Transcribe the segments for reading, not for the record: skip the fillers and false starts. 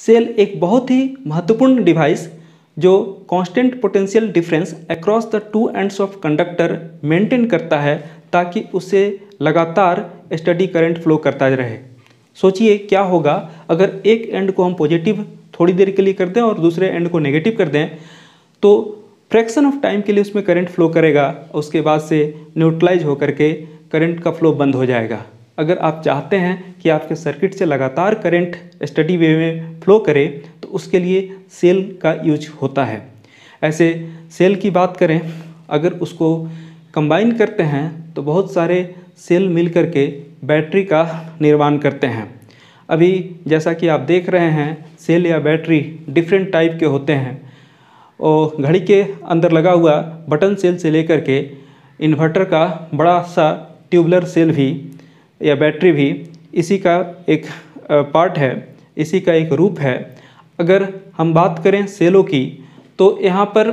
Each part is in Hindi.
सेल एक बहुत ही महत्वपूर्ण डिवाइस जो constant potential difference across the two ends of conductor maintain करता है ताकि उससे लगातार स्टडी करंट फ्लो करता रहे। सोचिए क्या होगा अगर एक एंड को हम पॉजिटिव थोड़ी देर के लिए कर दें और दूसरे एंड को नेगेटिव कर दें, तो फ्रैक्शन ऑफ टाइम के लिए उसमें करंट फ्लो करेगा, उसके बाद से न्यूट्रलाइज होकर के करंट का फ्लो बंद हो जाएगा। अगर आप चाहते हैं कि आपके सर्किट से लगातार करंट स्टडी वे में फ्लो करे तो उसके लिए सेल का यूज होता है। ऐसे सेल की बात करें, अगर उसको कंबाइन करते हैं तो बहुत सारे सेल मिल करके बैटरी का निर्माण करते हैं। अभी जैसा कि आप देख रहे हैं, सेल या बैटरी डिफरेंट टाइप के होते हैं और घड़ी के अंदर लगा हुआ बटन सेल से लेकर के इन्वर्टर का बड़ा सा ट्यूबलर सेल भी या बैटरी भी इसी का एक पार्ट है, इसी का एक रूप है। अगर हम बात करें सेलों की तो यहाँ पर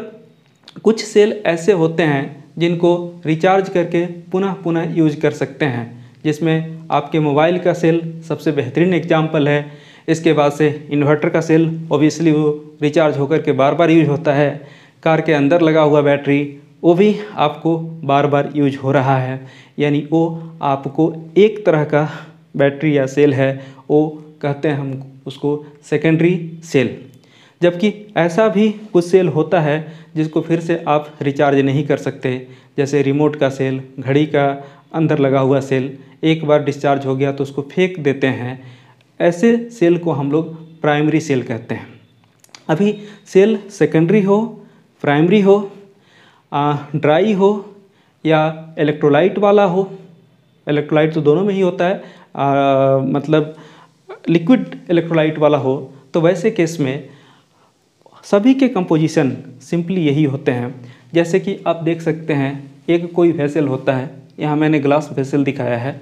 कुछ सेल ऐसे होते हैं जिनको रिचार्ज करके पुनः पुनः यूज कर सकते हैं, जिसमें आपके मोबाइल का सेल सबसे बेहतरीन एग्जाम्पल है। इसके बाद से इन्वर्टर का सेल ओबियसली वो रिचार्ज होकर के बार बार यूज होता है। कार के अंदर लगा हुआ बैटरी वो भी आपको बार बार यूज हो रहा है, यानी वो आपको एक तरह का बैटरी या सेल है, वो कहते हैं हम उसको सेकेंडरी सेल। जबकि ऐसा भी कुछ सेल होता है जिसको फिर से आप रिचार्ज नहीं कर सकते, जैसे रिमोट का सेल, घड़ी का अंदर लगा हुआ सेल, एक बार डिस्चार्ज हो गया तो उसको फेंक देते हैं। ऐसे सेल को हम लोग प्राइमरी सेल कहते हैं। अभी सेल सेकेंडरी हो, प्राइमरी हो, ड्राई हो या इलेक्ट्रोलाइट वाला हो, इलेक्ट्रोलाइट तो दोनों में ही होता है, मतलब लिक्विड इलेक्ट्रोलाइट वाला हो, तो वैसे केस में सभी के कंपोजिशन सिंपली यही होते हैं। जैसे कि आप देख सकते हैं, एक कोई वेसल होता है, यहाँ मैंने ग्लास वेसल दिखाया है,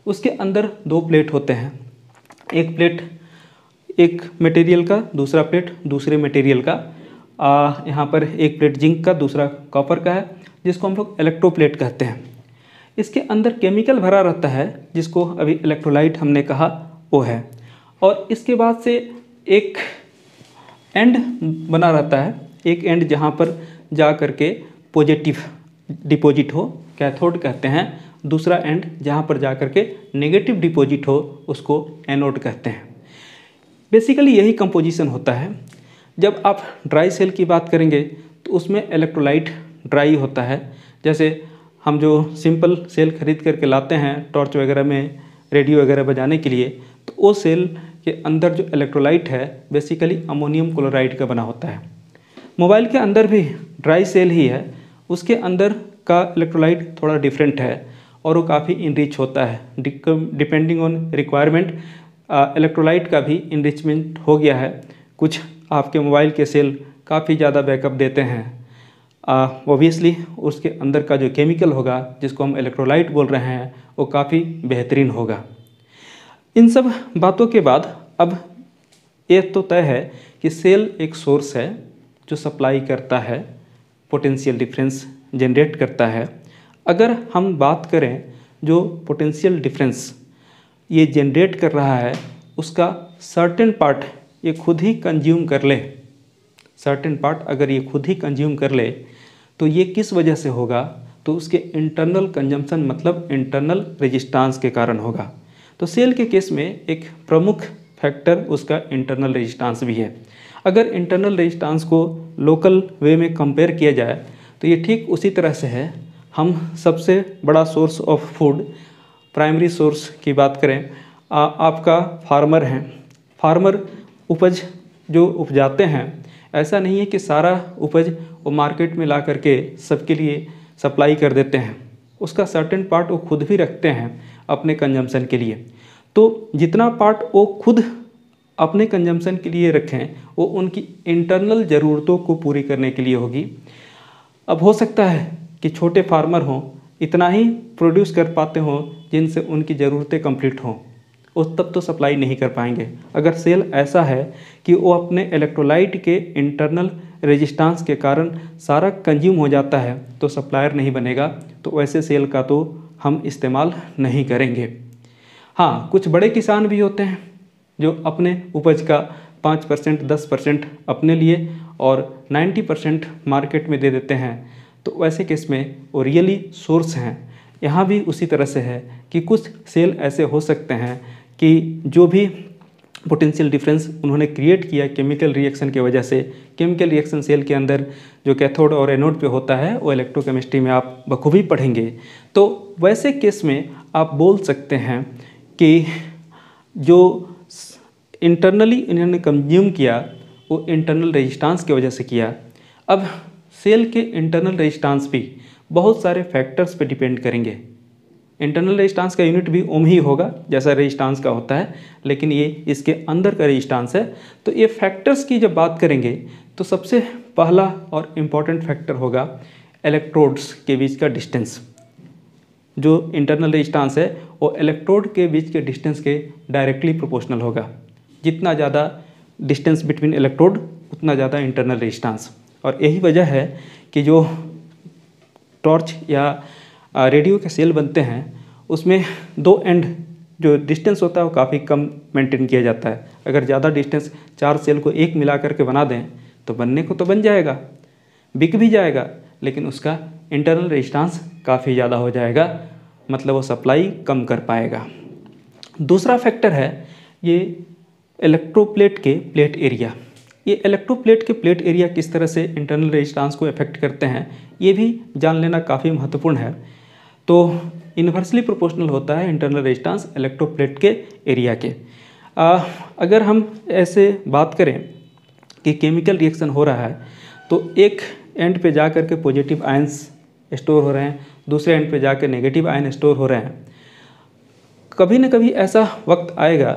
उसके अंदर दो प्लेट होते हैं, एक प्लेट एक मटेरियल का, दूसरा प्लेट दूसरे मटेरियल का। यहाँ पर एक प्लेट जिंक का, दूसरा कॉपर का है, जिसको हम लोग इलेक्ट्रोप्लेट कहते हैं। इसके अंदर केमिकल भरा रहता है जिसको अभी इलेक्ट्रोलाइट हमने कहा वो है, और इसके बाद से एक एंड बना रहता है, एक एंड जहाँ पर जा करके पॉजिटिव डिपॉजिट हो, कैथोड कहते हैं, दूसरा एंड जहाँ पर जा करके नेगेटिव डिपॉजिट हो उसको एनोड कहते हैं। बेसिकली यही कंपोजिशन होता है। जब आप ड्राई सेल की बात करेंगे तो उसमें इलेक्ट्रोलाइट ड्राई होता है। जैसे हम जो सिंपल सेल खरीद करके लाते हैं टॉर्च वगैरह में रेडियो वगैरह बजाने के लिए, तो वो सेल के अंदर जो इलेक्ट्रोलाइट है बेसिकली अमोनियम क्लोराइड का बना होता है। मोबाइल के अंदर भी ड्राई सेल ही है, उसके अंदर का इलेक्ट्रोलाइट थोड़ा डिफरेंट है और वो काफ़ी इनरिच होता है। डिपेंडिंग ऑन रिक्वायरमेंट इलेक्ट्रोलाइट का भी इनरिचमेंट हो गया है। कुछ आपके मोबाइल के सेल काफ़ी ज़्यादा बैकअप देते हैं, ओबियसली उसके अंदर का जो केमिकल होगा जिसको हम इलेक्ट्रोलाइट बोल रहे हैं वो काफ़ी बेहतरीन होगा। इन सब बातों के बाद अब ये तो तय है कि सेल एक सोर्स है जो सप्लाई करता है, पोटेंशियल डिफरेंस जनरेट करता है। अगर हम बात करें जो पोटेंशियल डिफरेंस ये जनरेट कर रहा है उसका सर्टेन पार्ट ये खुद ही कंज्यूम कर ले, सर्टेन पार्ट अगर ये खुद ही कंज्यूम कर ले तो ये किस वजह से होगा, तो उसके इंटरनल कंजम्पशन मतलब इंटरनल रेजिस्टेंस के कारण होगा। तो सेल के केस में एक प्रमुख फैक्टर उसका इंटरनल रेजिस्टेंस भी है। अगर इंटरनल रेजिस्टेंस को लोकल वे में कंपेयर किया जाए तो ये ठीक उसी तरह से है। हम सबसे बड़ा source of food, primary source की बात करें, आपका फार्मर हैं। फार्मर उपज जो उपजाते हैं, ऐसा नहीं है कि सारा उपज वो मार्केट में ला करके सबके लिए सप्लाई कर देते हैं, उसका सर्टेन पार्ट वो खुद भी रखते हैं अपने कंजम्पशन के लिए। तो जितना पार्ट वो खुद अपने कंजम्पशन के लिए रखें वो उनकी इंटरनल ज़रूरतों को पूरी करने के लिए होगी। अब हो सकता है कि छोटे फार्मर हों, इतना ही प्रोड्यूस कर पाते हों जिनसे उनकी ज़रूरतें कंप्लीट हों, उस तब तो सप्लाई नहीं कर पाएंगे। अगर सेल ऐसा है कि वो अपने इलेक्ट्रोलाइट के इंटरनल रेजिस्टेंस के कारण सारा कंज्यूम हो जाता है तो सप्लायर नहीं बनेगा, तो वैसे सेल का तो हम इस्तेमाल नहीं करेंगे। हाँ, कुछ बड़े किसान भी होते हैं जो अपने उपज का 5% 10% अपने लिए और 90% मार्केट में दे देते हैं, तो वैसे केस में वो रियली सोर्स हैं। यहाँ भी उसी तरह से है कि कुछ सेल ऐसे हो सकते हैं कि जो भी पोटेंशियल डिफरेंस उन्होंने क्रिएट किया केमिकल रिएक्शन की वजह से, केमिकल रिएक्शन सेल के अंदर जो कैथोड और एनोड पे होता है वो इलेक्ट्रोकेमिस्ट्री में आप बखूबी पढ़ेंगे। तो वैसे केस में आप बोल सकते हैं कि जो इंटरनली इन्होंने कंज्यूम किया वो इंटरनल रेजिस्टेंस की वजह से किया। अब सेल के इंटरनल रेजिस्टेंस भी बहुत सारे फैक्टर्स पे डिपेंड करेंगे। इंटरनल रेजिस्टेंस का यूनिट भी ओम ही होगा जैसा रेजिस्टेंस का होता है, लेकिन ये इसके अंदर का रेजिस्टेंस है। तो ये फैक्टर्स की जब बात करेंगे तो सबसे पहला और इम्पॉर्टेंट फैक्टर होगा इलेक्ट्रोड्स के बीच का डिस्टेंस। जो इंटरनल रेजिस्टेंस है वो इलेक्ट्रोड के बीच के डिस्टेंस के डायरेक्टली प्रोपोर्शनल होगा। जितना ज़्यादा डिस्टेंस बिटवीन इलेक्ट्रोड उतना ज़्यादा इंटरनल रेजिस्टेंस। और यही वजह है कि जो टॉर्च या रेडियो के सेल बनते हैं उसमें दो एंड जो डिस्टेंस होता है वो काफ़ी कम मेंटेन किया जाता है। अगर ज़्यादा डिस्टेंस 4 सेल को एक मिला करके बना दें तो बनने को तो बन जाएगा, बिक भी जाएगा, लेकिन उसका इंटरनल रेजिस्टेंस काफ़ी ज़्यादा हो जाएगा, मतलब वो सप्लाई कम कर पाएगा। दूसरा फैक्टर है ये इलेक्ट्रोप्लेट के प्लेट एरिया। ये इलेक्ट्रोप्लेट के प्लेट एरिया किस तरह से इंटरनल रेजिस्टेंस को अफेक्ट करते हैं ये भी जान लेना काफ़ी महत्वपूर्ण है। तो इन्वर्सली प्रोपोर्शनल होता है इंटरनल रेजिस्टेंस इलेक्ट्रोप्लेट के एरिया के। अगर हम ऐसे बात करें कि केमिकल रिएक्शन हो रहा है तो एक एंड पे जा कर के पॉजिटिव आयंस स्टोर हो रहे हैं, दूसरे एंड पे जाकर नेगेटिव आयन स्टोर हो रहे हैं। कभी न कभी ऐसा वक्त आएगा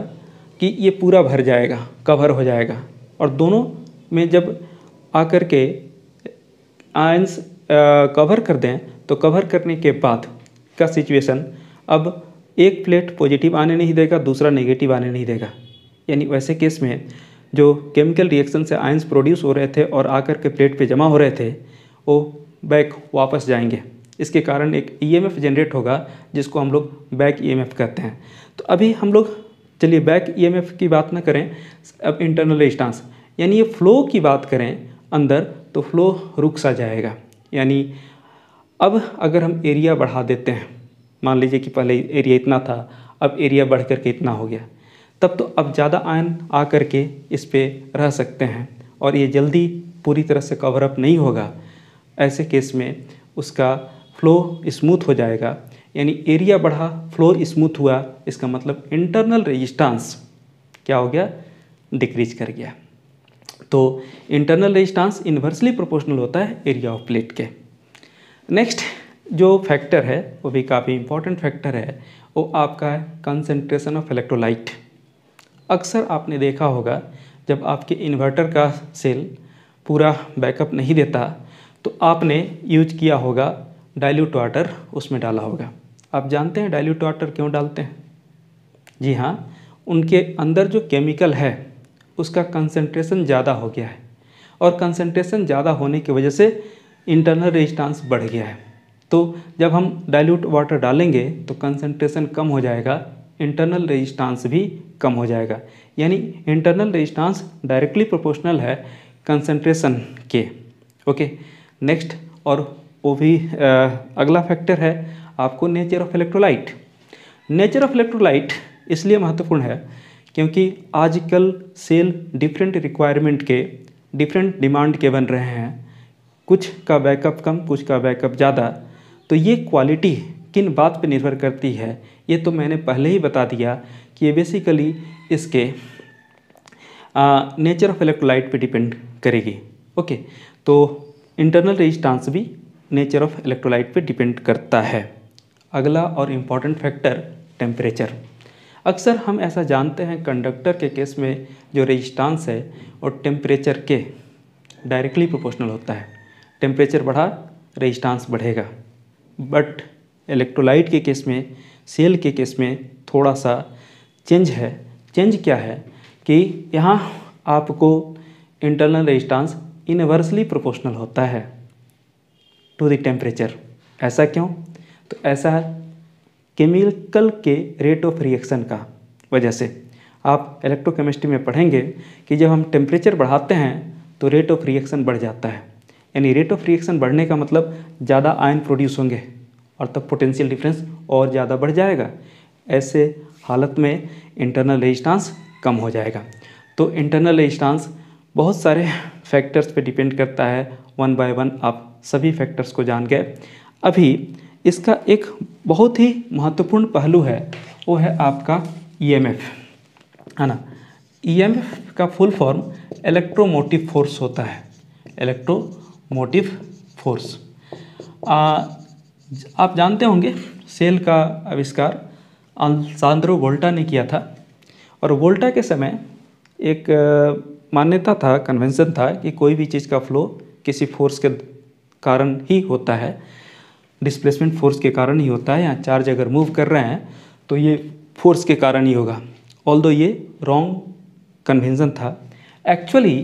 कि ये पूरा भर जाएगा, कवर हो जाएगा, और दोनों में जब आकर के आयंस कवर कर दें तो कवर करने के बाद का सिचुएशन, अब एक प्लेट पॉजिटिव आने नहीं देगा, दूसरा नेगेटिव आने नहीं देगा। यानी वैसे केस में जो केमिकल रिएक्शन से आयंस प्रोड्यूस हो रहे थे और आकर के प्लेट पे जमा हो रहे थे वो बैक वापस जाएंगे। इसके कारण एक ईएमएफ जनरेट होगा जिसको हम लोग बैक ईएमएफ कहते हैं। तो अभी हम लोग चलिए बैक ईएमएफ की बात ना करें, अब इंटरनल रेजिस्टेंस यानी ये फ्लो की बात करें अंदर तो फ्लो रुक सा जाएगा। यानी अब अगर हम एरिया बढ़ा देते हैं, मान लीजिए कि पहले एरिया इतना था अब एरिया बढ़ कर के इतना हो गया, तब तो अब ज़्यादा आयन आ कर के इस पर रह सकते हैं और ये जल्दी पूरी तरह से कवर अप नहीं होगा। ऐसे केस में उसका फ्लो स्मूथ हो जाएगा। यानी एरिया बढ़ा, फ्लो स्मूथ हुआ, इसका मतलब इंटरनल रेजिस्टेंस क्या हो गया, डिक्रीज कर गया। तो इंटरनल रेजिस्टेंस इन्वर्सली प्रोपोर्शनल होता है एरिया ऑफ प्लेट के। नेक्स्ट जो फैक्टर है वो भी काफ़ी इंपॉर्टेंट फैक्टर है, वो आपका है कंसंट्रेशन ऑफ इलेक्ट्रोलाइट। अक्सर आपने देखा होगा जब आपके इन्वर्टर का सेल पूरा बैकअप नहीं देता तो आपने यूज किया होगा डाइल्यूट वाटर, उसमें डाला होगा। आप जानते हैं डाइल्यूट वाटर क्यों डालते हैं? जी हाँ, उनके अंदर जो केमिकल है उसका कंसंट्रेशन ज़्यादा हो गया है और कंसंट्रेशन ज़्यादा होने की वजह से इंटरनल रेजिस्टेंस बढ़ गया है। तो जब हम डाइल्यूट वाटर डालेंगे तो कंसंट्रेशन कम हो जाएगा, इंटरनल रेजिस्टेंस भी कम हो जाएगा। यानी इंटरनल रेजिस्टेंस डायरेक्टली प्रोपोर्शनल है कंसंट्रेशन के। ओके, नेक्स्ट और वो भी अगला फैक्टर है आपको nature of electrolyte. Nature of electrolyte इसलिए महत्वपूर्ण है क्योंकि आजकल सेल डिफरेंट रिक्वायरमेंट के, डिफरेंट डिमांड के बन रहे हैं। कुछ का बैकअप कम, कुछ का बैकअप ज़्यादा। तो ये क्वालिटी किन बात पे निर्भर करती है ये तो मैंने पहले ही बता दिया कि ये बेसिकली इसके नेचर ऑफ इलेक्ट्रोलाइट पे डिपेंड करेगी। ओके, तो इंटरनल रेजिस्टेंस भी नेचर ऑफ इलेक्ट्रोलाइट पे डिपेंड करता है। अगला और इम्पॉर्टेंट फैक्टर टेम्परेचर। अक्सर हम ऐसा जानते हैं कंडक्टर के केस में जो रेजिस्टेंस है और टेम्परेचर के डायरेक्टली प्रोपोर्शनल होता है। टेम्परेचर बढ़ा रेजिस्टेंस बढ़ेगा, बट इलेक्ट्रोलाइट के केस में, सेल के केस में थोड़ा सा चेंज है। चेंज क्या है कि यहाँ आपको इंटरनल रेजिस्टेंस इनवर्सली प्रोपोर्शनल होता है टू द टेम्परेचर। ऐसा क्यों? तो ऐसा है केमिकल के रेट ऑफ रिएक्शन का वजह से। आप इलेक्ट्रोकेमिस्ट्री में पढ़ेंगे कि जब हम टेम्परेचर बढ़ाते हैं तो रेट ऑफ रिएक्शन बढ़ जाता है, यानी रेट ऑफ रिएक्शन बढ़ने का मतलब ज़्यादा आयन प्रोड्यूस होंगे और तब पोटेंशियल डिफरेंस और ज़्यादा बढ़ जाएगा। ऐसे हालत में इंटरनल रेजिस्टेंस कम हो जाएगा। तो इंटरनल रेजिस्टेंस बहुत सारे फैक्टर्स पे डिपेंड करता है, वन बाय वन आप सभी फैक्टर्स को जान गए। अभी इसका एक बहुत ही महत्वपूर्ण पहलू है, वो है आपका ईएमएफ, है ना। ईएमएफ का फुल फॉर्म इलेक्ट्रोमोटिव फोर्स होता है, इलेक्ट्रोमोटिव फोर्स। आप जानते होंगे सेल का आविष्कार अलेसांद्रो वोल्टा ने किया था, और वोल्टा के समय एक मान्यता था, कन्वेंशन था कि कोई भी चीज़ का फ्लो किसी फोर्स के कारण ही होता है, डिस्प्लेसमेंट फोर्स के कारण ही होता है। यहाँ चार्ज अगर मूव कर रहे हैं तो ये फोर्स के कारण ही होगा, ऑल्दो ये रॉन्ग कन्वेंशन था। एक्चुअली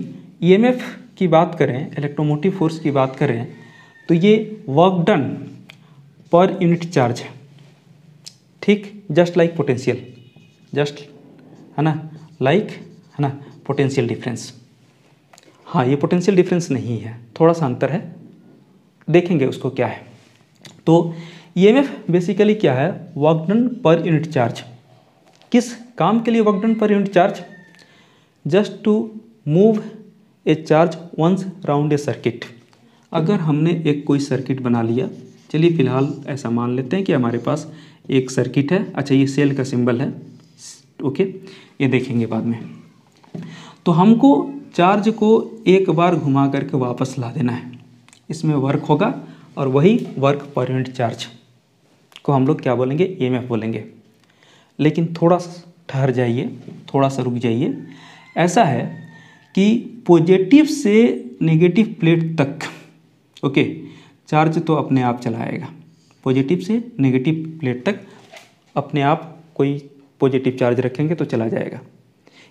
ईएमएफ की बात करें, इलेक्ट्रोमोटिव फोर्स की बात करें, तो ये वर्क डन पर यूनिट चार्ज, ठीक, जस्ट लाइक पोटेंशियल, जस्ट, है ना, लाइक, है ना, पोटेंशियल डिफरेंस। हाँ, ये पोटेंशियल डिफरेंस नहीं है, थोड़ा सा अंतर है, देखेंगे उसको क्या है। तो ईएमएफ बेसिकली क्या है, वर्क डन पर यूनिट चार्ज। किस काम के लिए वर्क डन पर unit charge? Just to move a charge once round a circuit. अगर हमने एक कोई सर्किट बना लिया, चलिए फिलहाल ऐसा मान लेते हैं कि हमारे पास एक सर्किट है। अच्छा, ये सेल का सिंबल है, ओके, ये देखेंगे बाद में। तो हमको चार्ज को एक बार घुमा करके वापस ला देना है, इसमें वर्क होगा, और वही वर्क पर यूनिट चार्ज को हम लोग क्या बोलेंगे, ईएमएफ बोलेंगे। लेकिन थोड़ा ठहर जाइए, थोड़ा सा रुक जाइए। ऐसा है कि पॉजिटिव से नेगेटिव प्लेट तक, ओके, चार्ज तो अपने आप चला आएगा। पॉजिटिव से नेगेटिव प्लेट तक अपने आप कोई पॉजिटिव चार्ज रखेंगे तो चला जाएगा,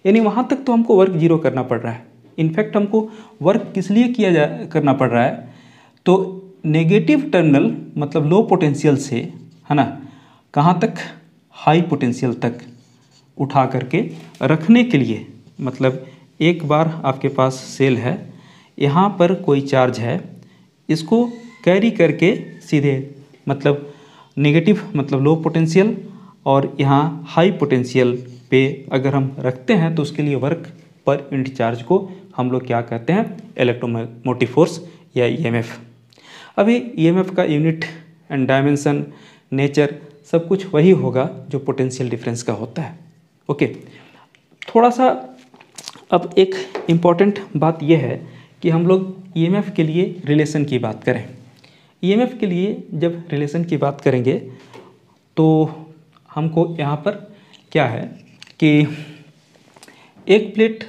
यानी वहाँ तक तो हमको वर्क जीरो करना पड़ रहा है। इनफैक्ट हमको वर्क किस लिए करना पड़ रहा है, तो नेगेटिव टर्मिनल मतलब लो पोटेंशियल से, है ना, कहाँ तक, हाई पोटेंशियल तक उठा करके रखने के लिए। मतलब एक बार आपके पास सेल है, यहाँ पर कोई चार्ज है, इसको कैरी करके सीधे मतलब नेगेटिव मतलब लो पोटेंशियल और यहाँ हाई पोटेंशियल पे अगर हम रखते हैं तो उसके लिए वर्क पर यूनिट चार्ज को हम लोग क्या कहते हैं, इलेक्ट्रोमोटिव फोर्स या ईएमएफ। अभी ईएमएफ का यूनिट एंड डायमेंशन, नेचर सब कुछ वही होगा जो पोटेंशियल डिफरेंस का होता है, ओके। थोड़ा सा अब एक इम्पॉर्टेंट बात यह है कि हम लोग ईएमएफ के लिए रिलेशन की बात करें। ईएमएफ के लिए जब रिलेशन की बात करेंगे तो हमको यहाँ पर क्या है कि एक प्लेट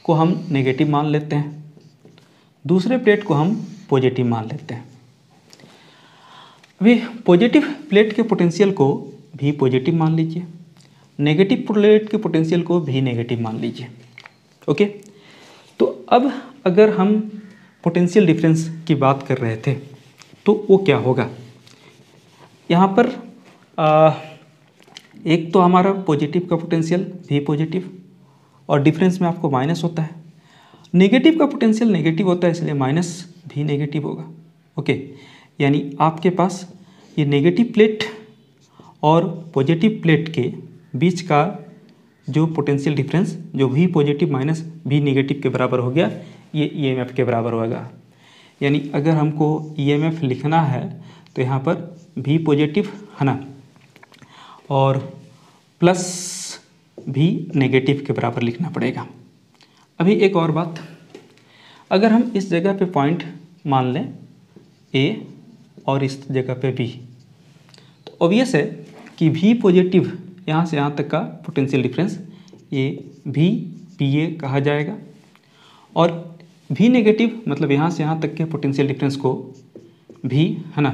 को हम नेगेटिव मान लेते हैं, दूसरे प्लेट को हम पॉजिटिव मान लेते हैं। अभी पॉजिटिव प्लेट के पोटेंशियल को भी पॉजिटिव मान लीजिए, नेगेटिव प्लेट के पोटेंशियल को भी नेगेटिव मान लीजिए, ओके। तो अब अगर हम पोटेंशियल डिफरेंस की बात कर रहे थे तो वो क्या होगा, यहाँ पर एक तो हमारा पॉजिटिव का पोटेंशियल भी पॉजिटिव, और डिफरेंस में आपको माइनस होता है। नेगेटिव का पोटेंशियल नेगेटिव होता है, इसलिए माइनस भी नेगेटिव होगा, ओके। यानी आपके पास ये नेगेटिव प्लेट और पॉजिटिव प्लेट के बीच का जो पोटेंशियल डिफरेंस, जो भी पॉजिटिव माइनस भी नेगेटिव के बराबर हो गया, ये ईएमएफ के बराबर होगा। यानी अगर हमको ईएमएफ लिखना है तो यहाँ पर भी पॉजिटिव, है ना, और प्लस भी नेगेटिव के बराबर लिखना पड़ेगा। अभी एक और बात, अगर हम इस जगह पे पॉइंट मान लें ए और इस जगह पे बी, तो ऑब्वियस है कि भी पॉजिटिव यहाँ से यहाँ तक का पोटेंशियल डिफरेंस ये भी पी ए कहा जाएगा, और भी नेगेटिव मतलब यहाँ से यहाँ तक के पोटेंशियल डिफरेंस को भी, है ना,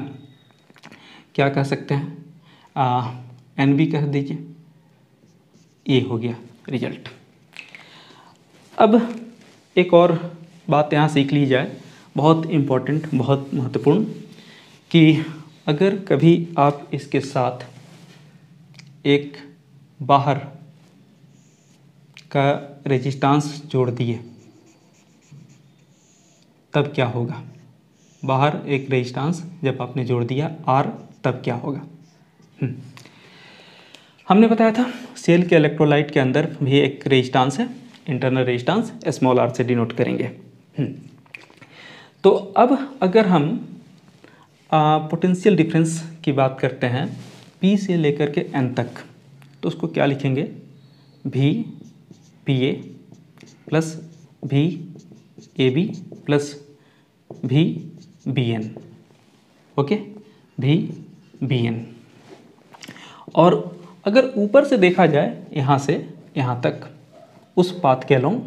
क्या कह सकते हैं, एन बी कह दीजिए। ये हो गया रिजल्ट। अब एक और बात यहाँ सीख ली जाए, बहुत इम्पोर्टेंट, बहुत महत्वपूर्ण, कि अगर कभी आप इसके साथ एक बाहर का रेजिस्टेंस जोड़ दिए तब क्या होगा। बाहर एक रेजिस्टेंस जब आपने जोड़ दिया R, तब क्या होगा। हमने बताया था सेल के इलेक्ट्रोलाइट के अंदर भी एक रेजिस्टेंस है, इंटरनल रेजिस्टेंस स्मॉल r से डिनोट करेंगे। तो अब अगर हम पोटेंशियल डिफरेंस की बात करते हैं P से लेकर के N तक, तो उसको क्या लिखेंगे, V PA plus V AB plus V BN, okay, V BN। और अगर ऊपर से देखा जाए यहाँ से यहाँ तक उस पाथ के अलोंग,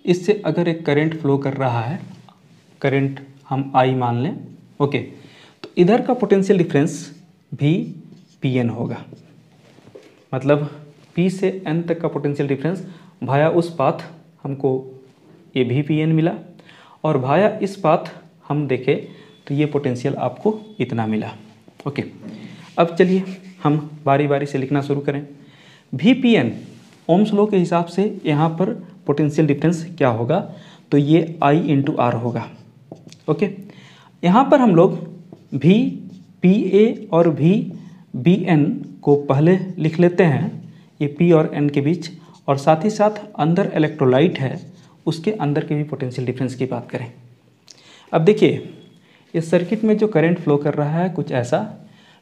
इससे अगर एक करंट फ्लो कर रहा है, करंट हम I मान लें, ओके, तो इधर का पोटेंशियल डिफरेंस भी PN होगा। मतलब P से N तक का पोटेंशियल डिफरेंस भाया उस पाथ हमको ये भी PN मिला, और भाया इस पाथ हम देखें तो ये पोटेंशियल आपको इतना मिला, ओके। अब चलिए हम बारी बारी से लिखना शुरू करें। VPN ओम्स लॉ के हिसाब से यहाँ पर पोटेंशियल डिफरेंस क्या होगा, तो ये I इंटू R होगा, ओके। यहाँ पर हम लोग VPA और VBN को पहले लिख लेते हैं, ये P और N के बीच, और साथ ही साथ अंदर इलेक्ट्रोलाइट है उसके अंदर के भी पोटेंशियल डिफरेंस की बात करें। अब देखिए इस सर्किट में जो करंट फ्लो कर रहा है कुछ ऐसा,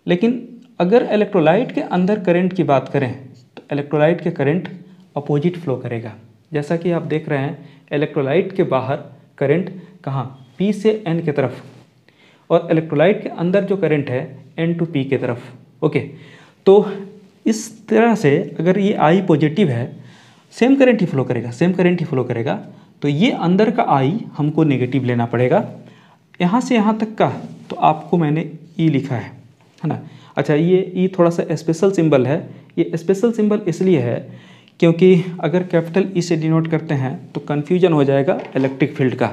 लेकिन अगर इलेक्ट्रोलाइट के अंदर करंट की बात करें तो इलेक्ट्रोलाइट के करंट अपोजिट फ्लो करेगा। जैसा कि आप देख रहे हैं इलेक्ट्रोलाइट के बाहर करंट कहाँ, P से N की तरफ, और इलेक्ट्रोलाइट के अंदर जो करंट है N टू P की तरफ, ओके। तो इस तरह से अगर ये I पॉजिटिव है, सेम करंट ही फ्लो करेगा, सेम करंट ही फ्लो करेगा, तो ये अंदर का I हमको नेगेटिव लेना पड़ेगा। यहाँ से यहाँ तक का तो आपको मैंने E लिखा है ना। अच्छा, ये E थोड़ा सा स्पेशल सिंबल है। ये स्पेशल सिंबल इसलिए है क्योंकि अगर कैपिटल E से डिनोट करते हैं तो कन्फ्यूजन हो जाएगा इलेक्ट्रिक फील्ड का,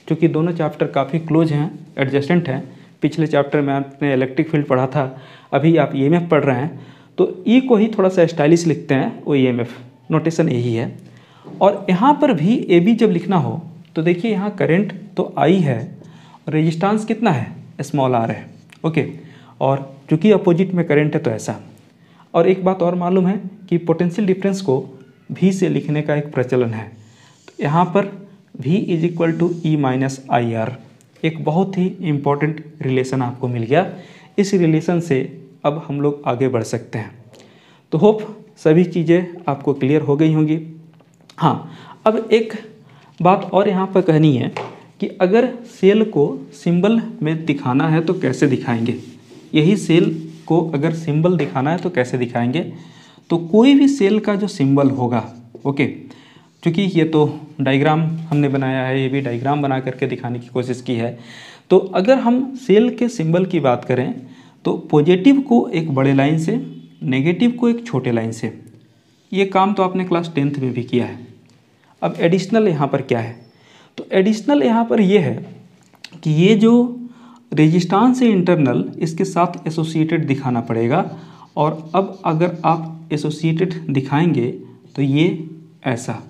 क्योंकि दोनों चैप्टर काफ़ी क्लोज हैं, एडजेसेंट हैं। पिछले चैप्टर में आपने इलेक्ट्रिक फील्ड पढ़ा था, अभी आप EMF पढ़ रहे हैं, तो E को ही थोड़ा सा स्टाइलिश लिखते हैं, वो EMF नोटेशन यही है। और यहाँ पर भी AB जब लिखना हो तो देखिए यहाँ करंट तो I है और रेजिस्टेंस कितना है, स्मॉल r है, ओके। और चूँकि अपोजिट में करंट है तो ऐसा। और एक बात और मालूम है कि पोटेंशियल डिफरेंस को V से लिखने का एक प्रचलन है, तो यहाँ पर V is equal to E minus IR, एक बहुत ही इम्पॉर्टेंट रिलेशन आपको मिल गया। इस रिलेशन से अब हम लोग आगे बढ़ सकते हैं। तो होप सभी चीज़ें आपको क्लियर हो गई होंगी। हाँ, अब एक बात और यहाँ पर कहनी है कि अगर सेल को सिंबल में दिखाना है तो कैसे दिखाएंगे। यही सेल को अगर सिंबल दिखाना है तो कैसे दिखाएंगे, तो कोई भी सेल का जो सिंबल होगा, ओके, क्योंकि ये तो डायग्राम हमने बनाया है, ये भी डायग्राम बना करके दिखाने की कोशिश की है। तो अगर हम सेल के सिंबल की बात करें तो पॉजिटिव को एक बड़े लाइन से, नेगेटिव को एक छोटे लाइन से, ये काम तो आपने क्लास 10th में भी किया है। अब एडिशनल यहाँ पर क्या है, तो एडिशनल यहाँ पर ये है कि ये जो रेजिस्टेंस है इंटरनल, इसके साथ एसोसिएटेड दिखाना पड़ेगा। और अब अगर आप एसोसिएटेड दिखाएंगे तो ये ऐसा,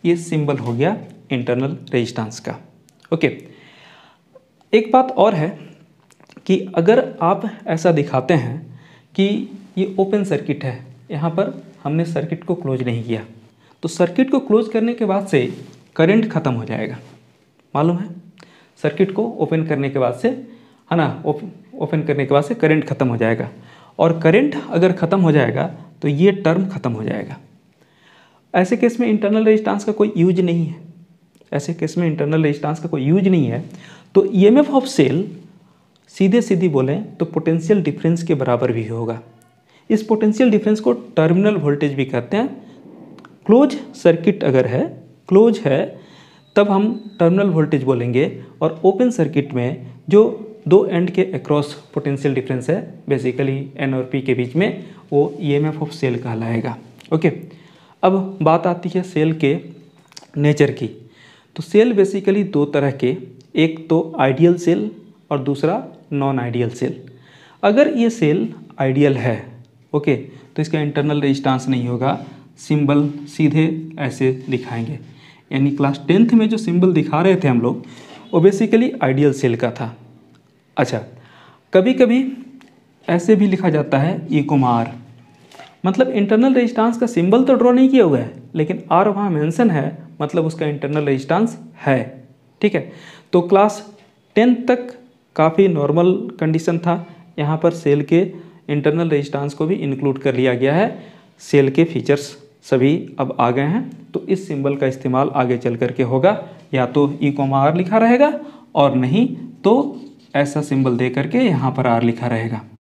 ये सिंबल हो गया इंटरनल रेजिस्टेंस का, ओके। एक बात और है कि अगर आप ऐसा दिखाते हैं कि ये ओपन सर्किट है, यहाँ पर हमने सर्किट को क्लोज नहीं किया, तो सर्किट को क्लोज करने के बाद से करंट ख़त्म हो जाएगा, मालूम है। सर्किट को ओपन करने के बाद से, है ना, ओपन करने के बाद से करंट ख़त्म हो जाएगा, और करंट अगर ख़त्म हो जाएगा तो ये टर्म ख़त्म हो जाएगा। ऐसे केस में इंटरनल रेजिस्टेंस का कोई यूज नहीं है, ऐसे केस में इंटरनल रेजिस्टेंस का कोई यूज नहीं है। तो EMF ऑफ सेल सीधे सीधी बोलें तो पोटेंशियल डिफरेंस के बराबर भी होगा। इस पोटेंशियल डिफरेंस को टर्मिनल वोल्टेज भी कहते हैं। क्लोज सर्किट अगर है, क्लोज है, तब हम टर्मिनल वोल्टेज बोलेंगे, और ओपन सर्किट में जो दो एंड के अक्रॉस पोटेंशियल डिफरेंस है, बेसिकली N और P के बीच में, वो EMF ऑफ सेल कहलाएगा, ओके। अब बात आती है सेल के नेचर की। तो सेल बेसिकली दो तरह के, एक तो आइडियल सेल और दूसरा नॉन आइडियल सेल। अगर ये सेल आइडियल है, ओके, तो इसका इंटरनल रेजिस्टेंस नहीं होगा, सिंबल सीधे ऐसे दिखाएंगे। यानी क्लास 10th में जो सिंबल दिखा रहे थे हम लोग वो बेसिकली आइडियल सेल का था। अच्छा, कभी कभी ऐसे भी लिखा जाता है इकोमार, मतलब इंटरनल रेजिस्टेंस का सिंबल तो ड्रॉ नहीं किया हुआ है लेकिन आर वहाँ मेंशन है, मतलब उसका इंटरनल रेजिस्टेंस है। ठीक है, तो क्लास 10 तक काफ़ी नॉर्मल कंडीशन था। यहाँ पर सेल के इंटरनल रेजिस्टेंस को भी इंक्लूड कर लिया गया है। सेल के फीचर्स सभी अब आ गए हैं, तो इस सिंबल का इस्तेमाल आगे चल करके होगा, या तो इकोमार लिखा रहेगा और नहीं तो ऐसा सिंबल दे करके यहाँ पर आर लिखा रहेगा।